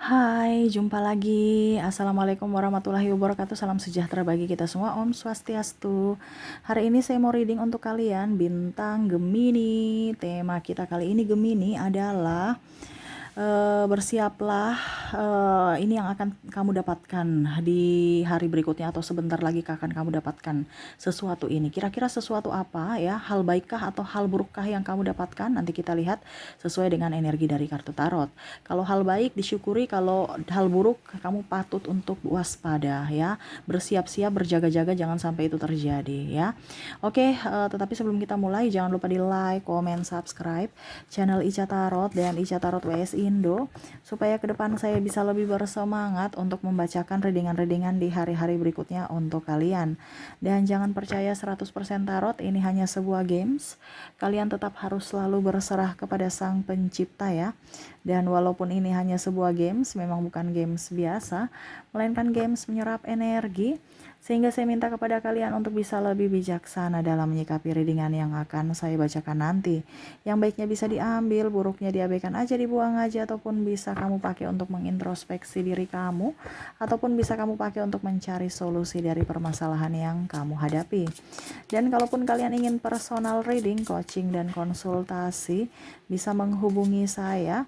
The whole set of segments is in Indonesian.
Hai, jumpa lagi. Assalamualaikum warahmatullahi wabarakatuh. Salam sejahtera bagi kita semua. Om Swastiastu. Hari ini saya mau reading untuk kalian bintang Gemini. Tema kita kali ini Gemini adalah bersiaplah, ini yang akan kamu dapatkan di hari berikutnya atau sebentar lagi akan kamu dapatkan sesuatu ini. Kira-kira sesuatu apa ya? Hal baikkah atau hal burukkah yang kamu dapatkan? Nanti kita lihat sesuai dengan energi dari kartu tarot. Kalau hal baik disyukuri, kalau hal buruk kamu patut untuk waspada ya. Bersiap-siap, berjaga-jaga jangan sampai itu terjadi ya. Oke, tetapi sebelum kita mulai jangan lupa di like, comment, subscribe channel Ica Tarot dan Ica Tarot WS Indo supaya ke depan saya bisa lebih bersemangat untuk membacakan readingan-readingan di hari-hari berikutnya untuk kalian. Dan jangan percaya 100% tarot, ini hanya sebuah games. Kalian tetap harus selalu berserah kepada Sang Pencipta ya. Dan walaupun ini hanya sebuah games, memang bukan games biasa, melainkan games menyerap energi, sehingga saya minta kepada kalian untuk bisa lebih bijaksana dalam menyikapi readingan yang akan saya bacakan nanti. Yang baiknya bisa diambil, buruknya diabaikan aja, dibuang aja, ataupun bisa kamu pakai untuk mengintrospeksi diri kamu, ataupun bisa kamu pakai untuk mencari solusi dari permasalahan yang kamu hadapi. Dan kalaupun kalian ingin personal reading, coaching, dan konsultasi, bisa menghubungi saya.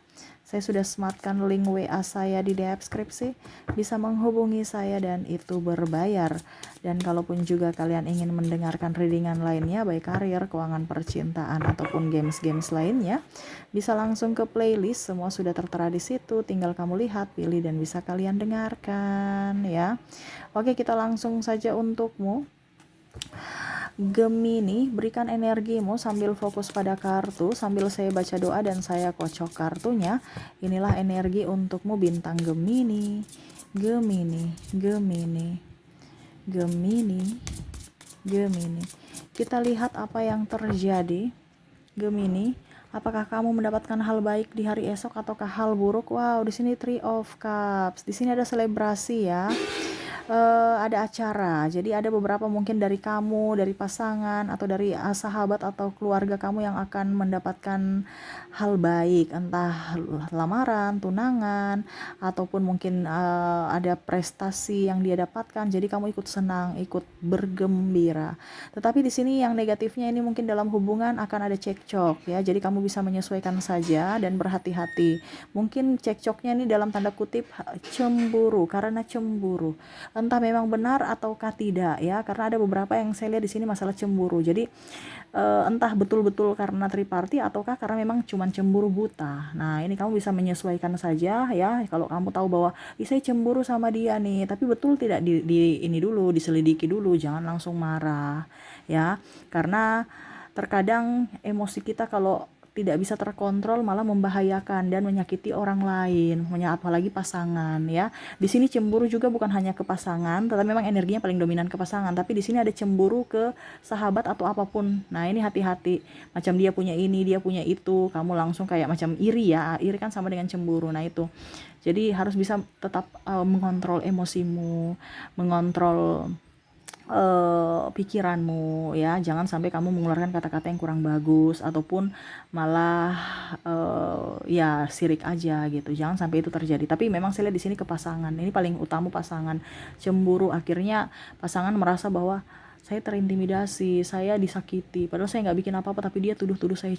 Saya sudah sematkan link WA saya di deskripsi. Bisa menghubungi saya dan itu berbayar. Dan kalaupun juga kalian ingin mendengarkan readingan lainnya, baik karir, keuangan, percintaan, ataupun games-games lainnya, bisa langsung ke playlist. Semua sudah tertera di situ. Tinggal kamu lihat, pilih, dan bisa kalian dengarkan ya. Oke, kita langsung saja untukmu. Gemini, berikan energimu sambil fokus pada kartu, sambil saya baca doa dan saya kocok kartunya. Inilah energi untukmu bintang Gemini. Gemini, Gemini, Gemini, Gemini. Kita lihat apa yang terjadi. Gemini, apakah kamu mendapatkan hal baik di hari esok ataukah hal buruk? Wow, di sini Three of Cups. Di sini ada selebrasi ya. Ada acara, jadi ada beberapa mungkin dari kamu, dari pasangan, atau dari sahabat atau keluarga kamu yang akan mendapatkan hal baik, entah lamaran, tunangan, ataupun mungkin ada prestasi yang dia dapatkan, jadi kamu ikut senang, ikut bergembira. Tetapi di sini yang negatifnya ini mungkin dalam hubungan akan ada cekcok ya, jadi kamu bisa menyesuaikan saja dan berhati-hati. Mungkin cekcoknya ini dalam tanda kutip cemburu, karena cemburu. Entah memang benar ataukah tidak ya, karena ada beberapa yang saya lihat di sini masalah cemburu. Jadi entah betul-betul karena triparty ataukah karena memang cuman cemburu buta. Nah, ini kamu bisa menyesuaikan saja ya. Kalau kamu tahu bahwa saya cemburu sama dia nih, tapi betul tidak, di ini dulu, diselidiki dulu, jangan langsung marah ya. Karena terkadang emosi kita kalau tidak bisa terkontrol malah membahayakan dan menyakiti orang lain, apalagi pasangan ya. Di sini cemburu juga bukan hanya ke pasangan, tetapi memang energinya paling dominan ke pasangan, tapi di sini ada cemburu ke sahabat atau apapun. Nah, ini hati-hati. Macam dia punya ini, dia punya itu, kamu langsung kayak macam iri ya. Iri kan sama dengan cemburu. Nah, itu. Jadi harus bisa tetap mengontrol emosimu, mengontrol pikiranmu ya, jangan sampai kamu mengeluarkan kata-kata yang kurang bagus ataupun malah ya sirik aja gitu. Jangan sampai itu terjadi. Tapi memang saya lihat di sini ke pasangan. Ini paling utama pasangan. Cemburu, akhirnya pasangan merasa bahwa saya terintimidasi, saya disakiti. Padahal saya nggak bikin apa-apa, tapi dia tuduh-tuduh saya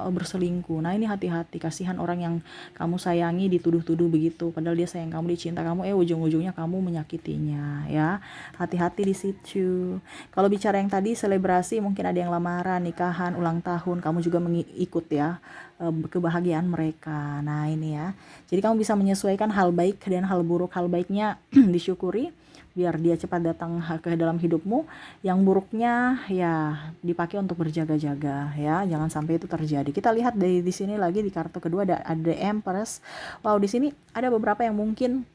berselingkuh. Nah, ini hati-hati, kasihan orang yang kamu sayangi dituduh-tuduh begitu. Padahal dia sayang kamu, dicinta kamu, ujung-ujungnya kamu menyakitinya ya. Hati-hati di situ. Kalau bicara yang tadi selebrasi, mungkin ada yang lamaran, nikahan, ulang tahun, kamu juga mengikut ya kebahagiaan mereka. Nah, ini ya. Jadi kamu bisa menyesuaikan hal baik dan hal buruk. Hal baiknya disyukuri biar dia cepat datang ke dalam hidupmu. Yang buruknya ya dipakai untuk berjaga-jaga ya, jangan sampai itu terjadi. Kita lihat di sini lagi di kartu kedua ada Empress. Wow, di sini ada beberapa yang mungkin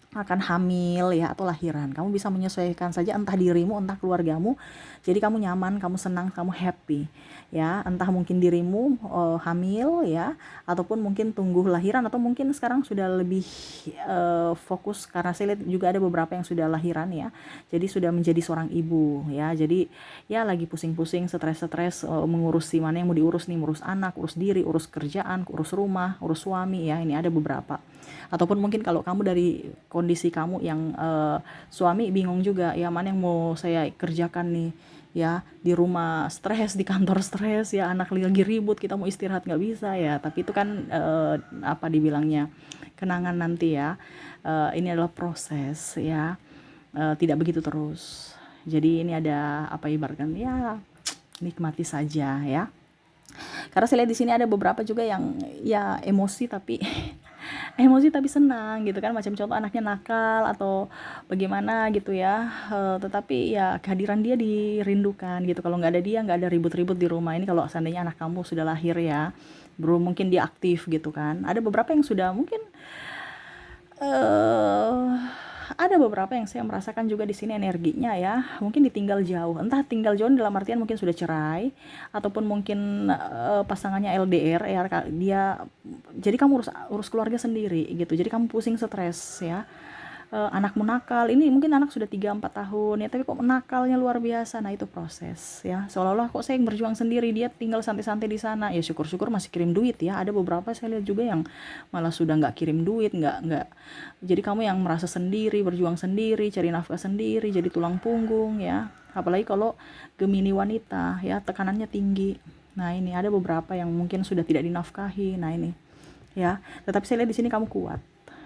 akan hamil ya atau lahiran. Kamu bisa menyesuaikan saja entah dirimu, entah keluargamu. Jadi kamu nyaman, kamu senang, kamu happy ya. Entah mungkin dirimu hamil ya, ataupun mungkin tunggu lahiran, atau mungkin sekarang sudah lebih fokus karena saya lihat juga ada beberapa yang sudah lahiran ya. Jadi sudah menjadi seorang ibu ya. Jadi ya lagi pusing-pusing, stres-stres mengurus si mana yang mau diurus nih, urus anak, urus diri, urus kerjaan, urus rumah, urus suami ya. Ini ada beberapa. Ataupun mungkin kalau kamu dari kondisi kamu yang suami bingung juga ya, mana yang mau saya kerjakan nih ya, di rumah stres, di kantor stres ya, anak lagi ribut, kita mau istirahat nggak bisa ya. Tapi itu kan apa dibilangnya, kenangan nanti ya. Ini adalah proses ya, tidak begitu terus. Jadi ini ada apa, ibaratkan ya, nikmati saja ya. Karena saya lihat di sini ada beberapa juga yang ya emosi tapi emosi tapi senang gitu kan, macam contoh anaknya nakal atau bagaimana gitu ya, tetapi ya kehadiran dia dirindukan gitu. Kalau nggak ada dia, nggak ada ribut-ribut di rumah. Ini kalau seandainya anak kamu sudah lahir ya, belum mungkin dia aktif gitu kan. Ada beberapa yang sudah mungkin eh ada beberapa yang saya merasakan juga di sini energinya ya, mungkin ditinggal jauh. Entah tinggal jauh dalam artian mungkin sudah cerai, ataupun mungkin pasangannya LDR ya, dia jadi kamu urus urus keluarga sendiri gitu. Jadi kamu pusing, stres ya. Anakmu nakal, ini mungkin anak sudah 3-4 tahun ya, tapi kok nakalnya luar biasa. Nah itu proses ya, seolah-olah kok saya yang berjuang sendiri, dia tinggal santai-santai di sana ya. Syukur-syukur masih kirim duit ya. Ada beberapa saya lihat juga yang malah sudah nggak kirim duit, nggak. Jadi kamu yang merasa sendiri, berjuang sendiri, cari nafkah sendiri, jadi tulang punggung ya. Apalagi kalau Gemini wanita ya, tekanannya tinggi. Nah ini ada beberapa yang mungkin sudah tidak dinafkahi. Nah ini ya, tetapi saya lihat di sini kamu kuat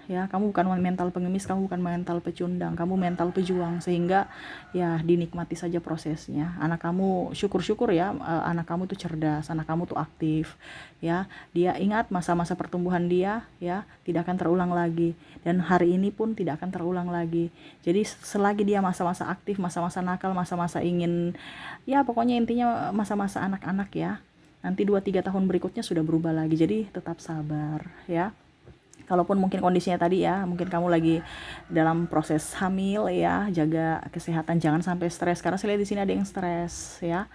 ya. Kamu bukan mental pengemis, kamu bukan mental pecundang, kamu mental pejuang. Sehingga ya dinikmati saja prosesnya. Anak kamu, syukur-syukur ya, anak kamu tuh cerdas, anak kamu tuh aktif ya. Dia ingat masa-masa pertumbuhan dia ya, tidak akan terulang lagi, dan hari ini pun tidak akan terulang lagi. Jadi selagi dia masa-masa aktif, masa-masa nakal, masa-masa ingin ya, pokoknya intinya masa-masa anak-anak ya, nanti 2-3 tahun berikutnya sudah berubah lagi. Jadi tetap sabar ya. Kalaupun mungkin kondisinya tadi ya, mungkin kamu lagi dalam proses hamil ya, jaga kesehatan, jangan sampai stres. Karena saya lihat di sini ada yang stres ya,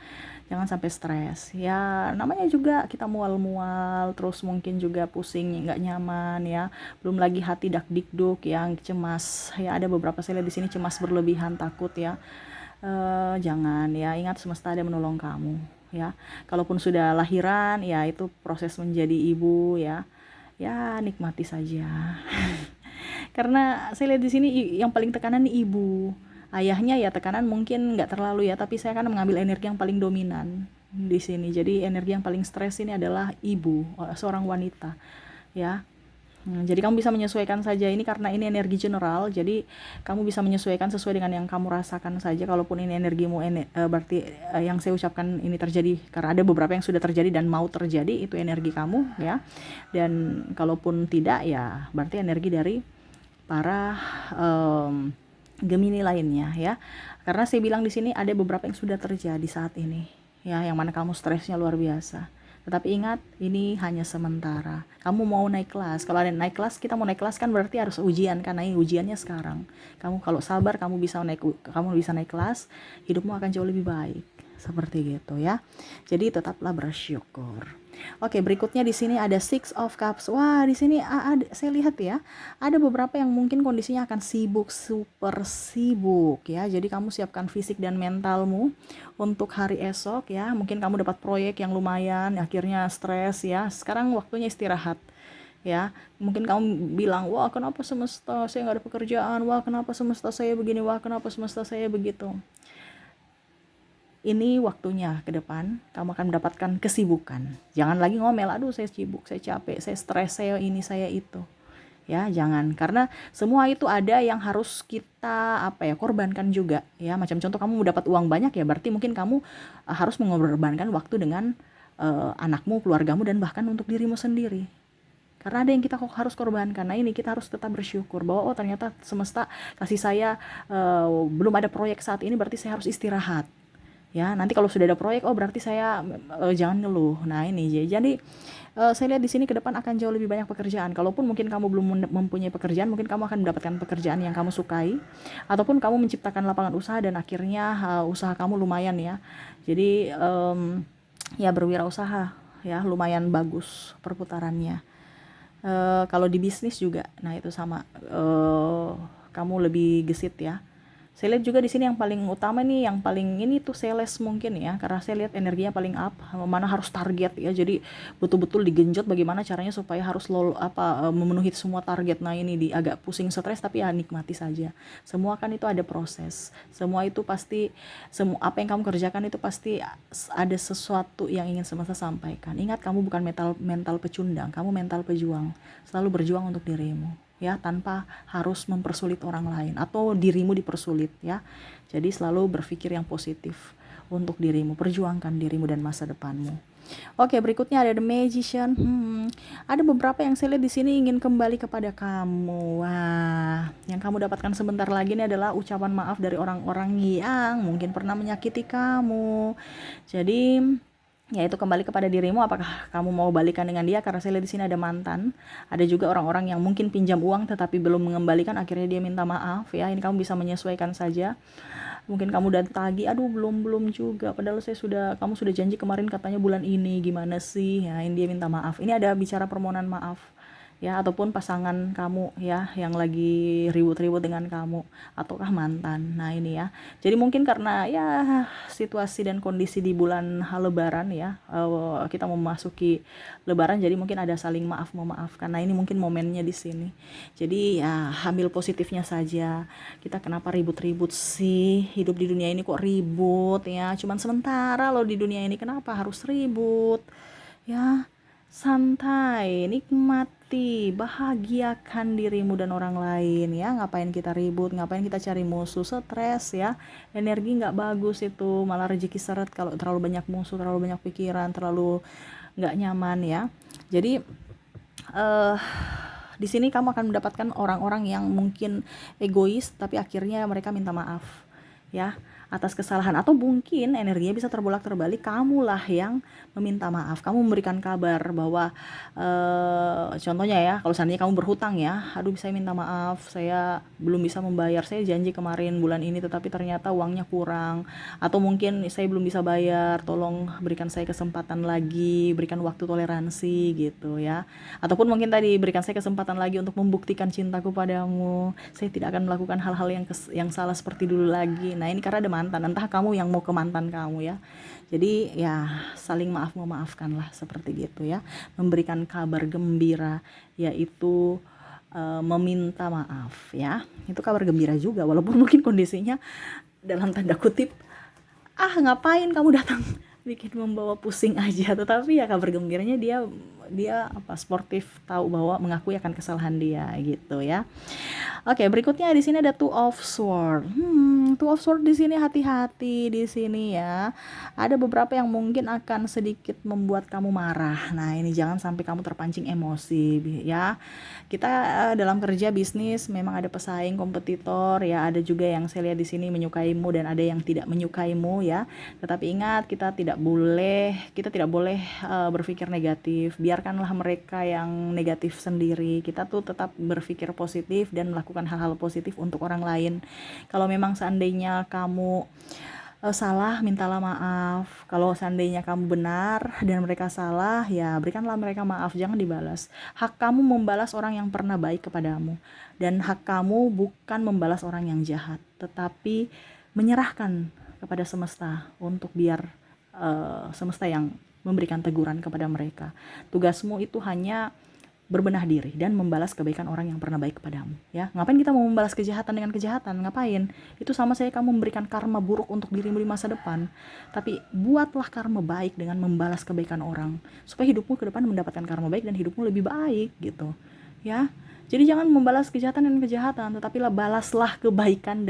jangan sampai stres ya. Namanya juga kita mual-mual, terus mungkin juga pusing, nggak nyaman ya. Belum lagi hati dak-dikduk yang cemas ya. Ada beberapa saya lihat di sini cemas berlebihan, takut ya. Jangan ya, ingat semesta ada menolong kamu ya. Kalaupun sudah lahiran ya, itu proses menjadi ibu ya. Ya nikmati saja. Karena saya lihat di sini yang paling tekanan nih ibu. Ayahnya ya tekanan mungkin nggak terlalu ya, tapi saya akan mengambil energi yang paling dominan di sini. Jadi energi yang paling stres ini adalah ibu, seorang wanita ya. Jadi kamu bisa menyesuaikan saja ini, karena ini energi general. Jadi kamu bisa menyesuaikan sesuai dengan yang kamu rasakan saja. Kalaupun ini energimu berarti yang saya ucapkan ini terjadi karena ada beberapa yang sudah terjadi dan mau terjadi, itu energi kamu ya. Dan kalaupun tidak ya berarti energi dari para Gemini lainnya ya. Karena saya bilang di sini ada beberapa yang sudah terjadi saat ini ya, yang mana kamu stresnya luar biasa. Tetapi ingat, ini hanya sementara. Kamu mau naik kelas. Kalau ada naik kelas, kita mau naik kelas kan berarti harus ujian, karena ini ujiannya sekarang. Kamu kalau sabar, kamu bisa naik kelas, hidupmu akan jauh lebih baik. Seperti gitu ya. Jadi tetaplah bersyukur. Oke, berikutnya di sini ada Six of Cups. Wah, di sini saya lihat ya, ada beberapa yang mungkin kondisinya akan sibuk, super sibuk ya. Jadi kamu siapkan fisik dan mentalmu untuk hari esok ya. Mungkin kamu dapat proyek yang lumayan, akhirnya stres ya. Sekarang waktunya istirahat ya. Mungkin kamu bilang, wah kenapa semesta saya nggak ada pekerjaan, wah kenapa semesta saya begini, wah kenapa semesta saya begitu. Ini waktunya ke depan kamu akan mendapatkan kesibukan. Jangan lagi ngomel, aduh saya sibuk, saya capek, saya stres, saya ini, saya itu. Ya, jangan, karena semua itu ada yang harus kita korbankan juga ya. Macam contoh, kamu dapat uang banyak ya, berarti mungkin kamu harus mengorbankan waktu dengan anakmu, keluargamu, dan bahkan untuk dirimu sendiri. Karena ada yang kita harus korbankan. Nah ini kita harus tetap bersyukur bahwa ternyata semesta kasih saya belum ada proyek saat ini, berarti saya harus istirahat. Ya, nanti kalau sudah ada proyek, oh berarti saya jangan ngeluh. Nah, ini jadi saya lihat di sini ke depan akan jauh lebih banyak pekerjaan. Kalaupun mungkin kamu belum mempunyai pekerjaan, mungkin kamu akan mendapatkan pekerjaan yang kamu sukai, ataupun kamu menciptakan lapangan usaha dan akhirnya usaha kamu lumayan ya. Jadi ya berwirausaha ya lumayan bagus perputarannya. Kalau di bisnis juga, nah itu sama, kamu lebih gesit ya. Saya lihat juga di sini yang paling utama nih, yang paling ini tuh sales mungkin ya, karena saya lihat energinya paling up, mana harus target ya, jadi betul-betul digenjot bagaimana caranya supaya harus memenuhi semua target. Nah ini agak pusing stres, tapi ya nikmati saja. Semua kan itu ada proses, semua itu pasti, semua apa yang kamu kerjakan itu pasti ada sesuatu yang ingin semesta sampaikan. Ingat, kamu bukan mental pecundang, kamu mental pejuang, selalu berjuang untuk dirimu ya, tanpa harus mempersulit orang lain atau dirimu dipersulit ya. Jadi selalu berpikir yang positif untuk dirimu, perjuangkan dirimu dan masa depanmu. Oke, berikutnya ada The Magician. Ada beberapa yang saya lihat di sini ingin kembali kepada kamu. Wah, yang kamu dapatkan sebentar lagi ini adalah ucapan maaf dari orang-orang yang mungkin pernah menyakiti kamu. Jadi ya itu kembali kepada dirimu, apakah kamu mau balikan dengan dia, karena saya lihat di sini ada mantan. Ada juga orang-orang yang mungkin pinjam uang tetapi belum mengembalikan, akhirnya dia minta maaf ya. Ini kamu bisa menyesuaikan saja. Mungkin kamu udah tagih, aduh belum juga, padahal kamu sudah janji kemarin katanya bulan ini, gimana sih ya. Ini dia minta maaf, ini ada bicara permohonan maaf ya, ataupun pasangan kamu ya yang lagi ribut-ribut dengan kamu, ataukah mantan. Nah ini ya, jadi mungkin karena ya situasi dan kondisi di bulan Lebaran ya, kita memasuki Lebaran, jadi mungkin ada saling maaf memaafkan. Nah ini mungkin momennya di sini. Jadi ya ambil positifnya saja. Kita kenapa ribut-ribut sih, hidup di dunia ini kok ribut ya, cuman sementara loh di dunia ini, kenapa harus ribut ya. Santai, nikmati, bahagiakan dirimu dan orang lain ya. Ngapain kita ribut, ngapain kita cari musuh, stres ya. Energi nggak bagus itu, malah rezeki seret kalau terlalu banyak musuh, terlalu banyak pikiran, terlalu nggak nyaman ya. Jadi di sini kamu akan mendapatkan orang-orang yang mungkin egois, tapi akhirnya mereka minta maaf ya atas kesalahan, atau mungkin energinya bisa terbalik, kamulah yang meminta maaf, kamu memberikan kabar bahwa contohnya ya, kalau seandainya kamu berhutang ya, aduh saya minta maaf, saya belum bisa membayar, saya janji kemarin bulan ini tetapi ternyata uangnya kurang, atau mungkin saya belum bisa bayar, tolong berikan saya kesempatan lagi, berikan waktu toleransi gitu ya. Ataupun mungkin tadi, berikan saya kesempatan lagi untuk membuktikan cintaku padamu, saya tidak akan melakukan hal-hal yang salah seperti dulu lagi. Nah ini karena ada mantan, entah kamu yang mau ke mantan kamu ya. Jadi ya saling maaf memaafkanlah seperti gitu ya, memberikan kabar gembira, yaitu meminta maaf ya. Itu kabar gembira juga, walaupun mungkin kondisinya dalam tanda kutip, ngapain kamu datang bikin membawa pusing aja, tetapi ya kabar gembiranya dia sportif, tahu bahwa mengakui akan kesalahan dia gitu ya. Oke, berikutnya di sini ada Two of Sword. Two of Sword di sini, hati-hati di sini ya. Ada beberapa yang mungkin akan sedikit membuat kamu marah. Nah, ini jangan sampai kamu terpancing emosi ya. Kita dalam kerja bisnis memang ada pesaing, kompetitor ya. Ada juga yang saya lihat di sini menyukaimu dan ada yang tidak menyukaimu ya. Tetapi ingat, kita tidak boleh berpikir negatif. Biarkanlah mereka yang negatif sendiri. Kita tuh tetap berpikir positif dan melakukan hal-hal positif untuk orang lain. Kalau memang seandainya kamu salah, mintalah maaf. Kalau seandainya kamu benar dan mereka salah, ya berikanlah mereka maaf, jangan dibalas. Hak kamu membalas orang yang pernah baik kepadamu, dan hak kamu bukan membalas orang yang jahat, tetapi menyerahkan kepada semesta untuk biar semesta yang memberikan teguran kepada mereka. Tugasmu itu hanya berbenah diri dan membalas kebaikan orang yang pernah baik kepadamu ya. Ngapain kita mau membalas kejahatan dengan kejahatan? Ngapain? Itu sama saya kamu memberikan karma buruk untuk dirimu di masa depan. Tapi buatlah karma baik dengan membalas kebaikan orang, supaya hidupmu ke depan mendapatkan karma baik dan hidupmu lebih baik gitu ya. Jadi jangan membalas kejahatan dengan kejahatan, tetapi balaslah kebaikan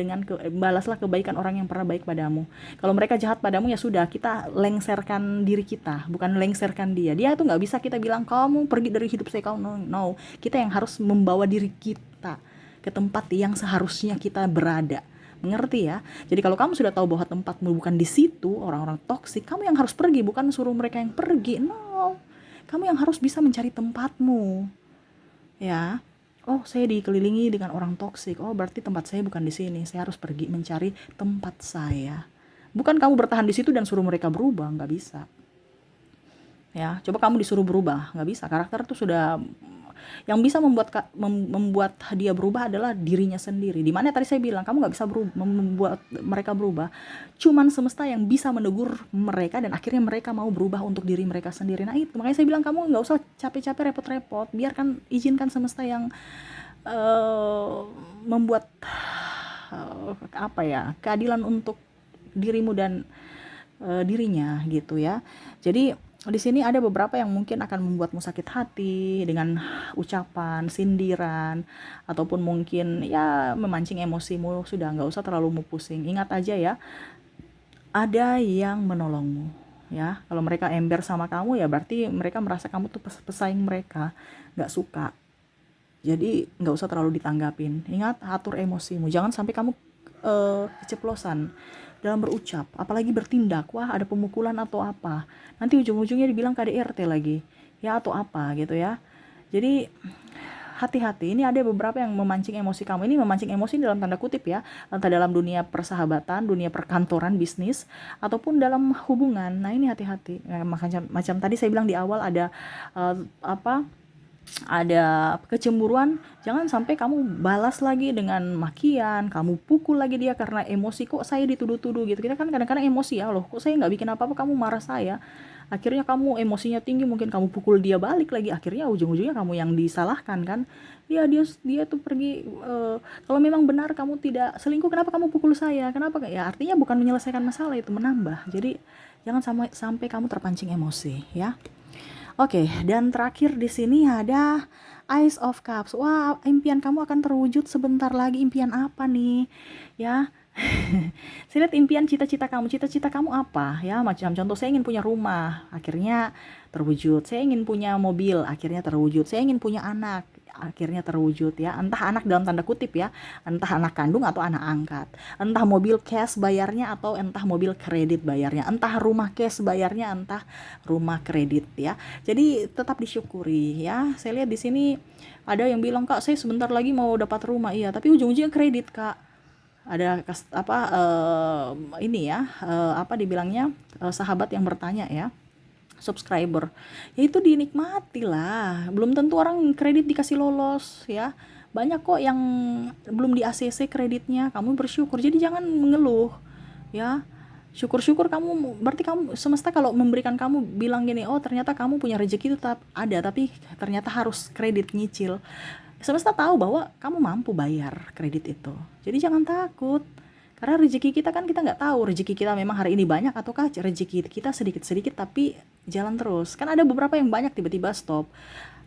orang yang pernah baik padamu. Kalau mereka jahat padamu, ya sudah, kita lengserkan diri kita, bukan lengserkan dia. Dia itu nggak bisa kita bilang kamu pergi dari hidup saya, kamu no. Kita yang harus membawa diri kita ke tempat yang seharusnya kita berada, Mengerti ya? Jadi kalau kamu sudah tahu bahwa tempatmu bukan di situ, orang-orang toksik, kamu yang harus pergi, bukan suruh mereka yang pergi. No. Kamu yang harus bisa mencari tempatmu. Ya. Oh, saya dikelilingi dengan orang toksik. Oh, berarti tempat saya bukan di sini. Saya harus pergi mencari tempat saya. Bukan kamu bertahan di situ dan suruh mereka berubah, nggak bisa. Ya, coba kamu disuruh berubah, nggak bisa. Karakter tuh sudah, yang bisa membuat dia berubah adalah dirinya sendiri. Dimana tadi saya bilang kamu nggak bisa membuat mereka berubah, cuman semesta yang bisa menegur mereka dan akhirnya mereka mau berubah untuk diri mereka sendiri. Nah itu makanya saya bilang kamu nggak usah capek-capek repot-repot, biarkan, izinkan semesta yang membuat keadilan untuk dirimu dan dirinya gitu ya. Jadi di sini ada beberapa yang mungkin akan membuatmu sakit hati dengan ucapan, sindiran, ataupun mungkin ya memancing emosimu. Sudah, nggak usah terlalu pusing. Ingat aja ya, ada yang menolongmu ya. Kalau mereka ember sama kamu ya berarti mereka merasa kamu tuh pesaing mereka, nggak suka. Jadi nggak usah terlalu ditanggapin. Ingat, atur emosimu, jangan sampai kamu keceplosan dalam berucap, apalagi bertindak. Wah, ada pemukulan atau apa, nanti ujung-ujungnya dibilang KDRT lagi ya atau apa gitu ya. Jadi hati-hati, ini ada beberapa yang memancing emosi kamu. Ini memancing emosi dalam tanda kutip ya, entah dalam dunia persahabatan, dunia perkantoran, bisnis, ataupun dalam hubungan. Nah ini hati-hati. Macam tadi saya bilang di awal ada ada kecemburuan, jangan sampai kamu balas lagi dengan makian, kamu pukul lagi dia karena emosi, kok saya dituduh-tuduh gitu. Kita kan kadang-kadang emosi ya, loh kok saya nggak bikin apa-apa kamu marah saya. Akhirnya kamu emosinya tinggi, mungkin kamu pukul dia balik lagi, akhirnya ujung-ujungnya kamu yang disalahkan kan. Ya dia tuh pergi, kalau memang benar kamu tidak selingkuh, kenapa kamu pukul saya, kenapa, ya artinya bukan menyelesaikan masalah, itu menambah. Jadi jangan sampai kamu terpancing emosi ya. Oke, dan terakhir di sini ada Ace of Cups. Wah, impian kamu akan terwujud sebentar lagi. Impian apa nih? Ya. Saya lihat impian cita-cita kamu. Cita-cita kamu apa? Ya, macam contoh saya ingin punya rumah, akhirnya terwujud. Saya ingin punya mobil, akhirnya terwujud. Saya ingin punya anak, akhirnya terwujud ya. Entah anak dalam tanda kutip ya, entah anak kandung atau anak angkat, entah mobil cash bayarnya atau entah mobil kredit bayarnya, entah rumah cash bayarnya, entah rumah kredit ya. Jadi tetap disyukuri ya. Saya lihat di sini ada yang bilang, Kak saya sebentar lagi mau dapat rumah, iya tapi ujung-ujungnya kredit Kak. Ada dibilangnya, sahabat yang bertanya ya, subscriber, ya itu dinikmati lah. Belum tentu orang kredit dikasih lolos ya, banyak kok yang belum di ACC kreditnya. Kamu bersyukur, jadi jangan mengeluh ya. Syukur-syukur kamu, berarti kamu, semesta kalau memberikan kamu bilang gini, oh ternyata kamu punya rezeki itu tapi ternyata harus kredit nyicil. Semesta tahu bahwa kamu mampu bayar kredit itu, jadi jangan takut. Karena rezeki kita kan kita nggak tahu, rezeki kita memang hari ini banyak ataukah rezeki kita sedikit-sedikit tapi jalan terus. Kan ada beberapa yang banyak tiba-tiba stop,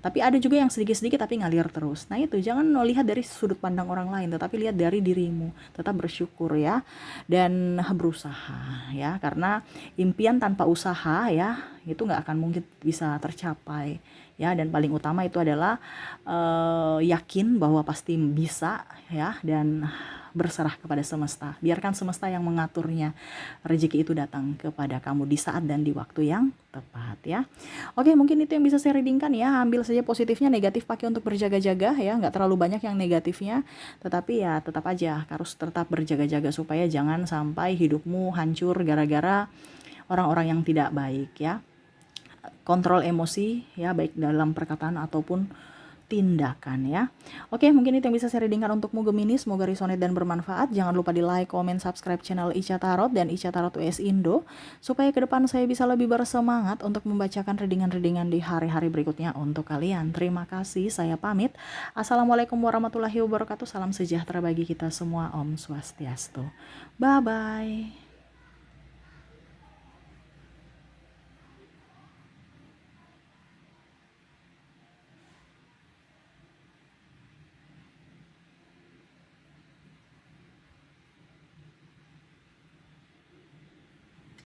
tapi ada juga yang sedikit-sedikit tapi ngalir terus. Nah itu, jangan lihat dari sudut pandang orang lain, tetapi lihat dari dirimu. Tetap bersyukur ya, dan berusaha ya, karena impian tanpa usaha ya itu nggak akan mungkin bisa tercapai ya. Dan paling utama itu adalah yakin bahwa pasti bisa ya, dan berserah kepada semesta. Biarkan semesta yang mengaturnya. Rezeki itu datang kepada kamu di saat dan di waktu yang tepat ya. Oke, mungkin itu yang bisa saya readingkan ya. Ambil saja positifnya, negatif pakai untuk berjaga-jaga ya. Nggak terlalu banyak yang negatifnya, tetapi ya tetap aja harus tetap berjaga-jaga supaya jangan sampai hidupmu hancur gara-gara orang-orang yang tidak baik ya. Kontrol emosi ya, baik dalam perkataan ataupun tindakan ya. Oke, mungkin itu yang bisa saya readingkan untukmu Gemini. Semoga resonate dan bermanfaat. Jangan lupa di like, comment, subscribe channel Ica Tarot dan Ica Tarot US Indo, supaya ke depan saya bisa lebih bersemangat untuk membacakan readingan-readingan di hari-hari berikutnya untuk kalian. Terima kasih, saya pamit. Assalamualaikum warahmatullahi wabarakatuh. Salam sejahtera bagi kita semua. Om Swastiastu. Bye bye.